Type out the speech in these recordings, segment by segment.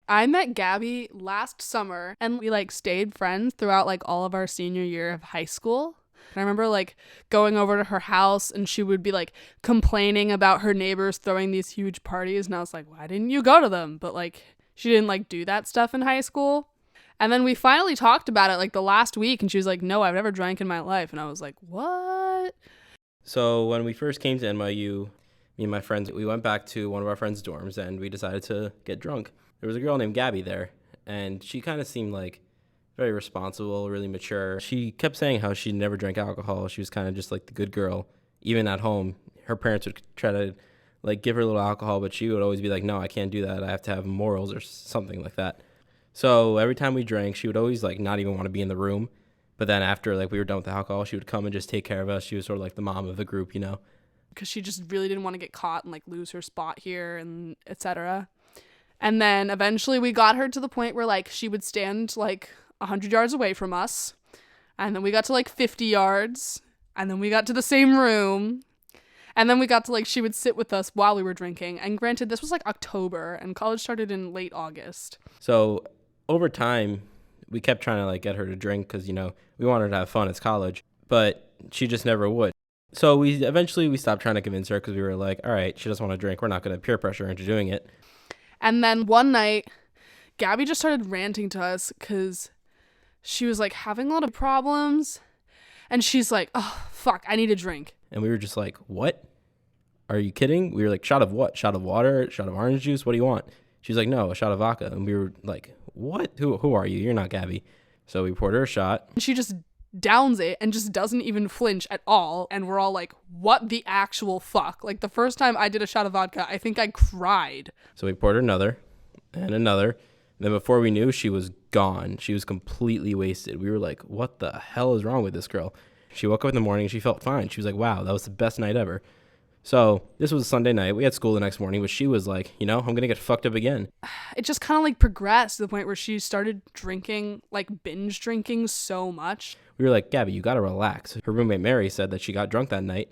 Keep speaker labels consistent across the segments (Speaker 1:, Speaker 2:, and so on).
Speaker 1: I met Gabby last summer and we like stayed friends throughout like all of our senior year of high school. And I remember like going over to her house and she would be like complaining about her neighbors throwing these huge parties and I was like, "Why didn't you go to them?" But like she didn't like do that stuff in high school. And then we finally talked about it like the last week and she was like, "No, I've never drank in my life." And I was like, "What?"
Speaker 2: So when we first came to NYU, me and my friends, we went back to one of our friends' dorms and we decided to get drunk. There was a girl named Gabby there, and she kind of seemed like very responsible, really mature. She kept saying how she never drank alcohol. She was kind of just like the good girl. Even at home, her parents would try to like give her a little alcohol, but she would always be like, "No, I can't do that. I have to have morals," or something like that. So every time we drank, she would always like not even want to be in the room. But then after like we were done with the alcohol, she would come and just take care of us. She was sort of like the mom of the group, you know.
Speaker 1: Because she just really didn't want to get caught and like lose her spot here and etc. And then eventually we got her to the point where like she would stand like 100 yards away from us. And then we got to like 50 yards. And then we got to the same room. And then we got to like she would sit with us while we were drinking. And granted, this was like October and college started in late August.
Speaker 2: So over time, we kept trying to like get her to drink because we wanted to have fun. It's college, but she just never would. So we stopped trying to convince her because we were like, all right, she doesn't want to drink. We're not going to peer pressure her into doing it.
Speaker 1: And then one night, Gabby just started ranting to us because she was like having a lot of problems. And she's like, "Oh, fuck, I need a drink."
Speaker 2: And we were just like, what? Are you kidding? We were like, shot of what? Shot of water? Shot of orange juice? What do you want? She's like, no, a shot of vodka. And we were like, what? Who are you? You're not Gabby. So we poured her a shot.
Speaker 1: And she just downs it and just doesn't even flinch at all. And we're all like, what the actual fuck? Like the first time I did a shot of vodka, I think I cried.
Speaker 2: So we poured her another and another. And then before we knew, she was gone. She was completely wasted. We were like, what the hell is wrong with this girl? She woke up in the morning and she felt fine. She was like, wow, that was the best night ever. So this was a Sunday night. We had school the next morning, but she was like, I'm going to get fucked up again.
Speaker 1: It just kind of like progressed to the point where she started drinking, like binge drinking so much.
Speaker 2: We were like, Gabby, you got to relax. Her roommate Mary said that she got drunk that night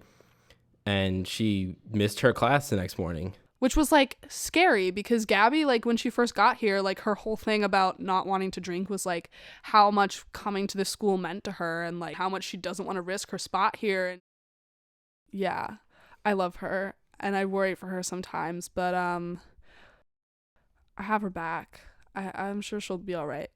Speaker 2: and she missed her class the next morning.
Speaker 1: Which was like scary because Gabby, like when she first got here, like her whole thing about not wanting to drink was like how much coming to the school meant to her and like how much she doesn't want to risk her spot here. And yeah, I love her and I worry for her sometimes, but I have her back. I'm sure she'll be all right.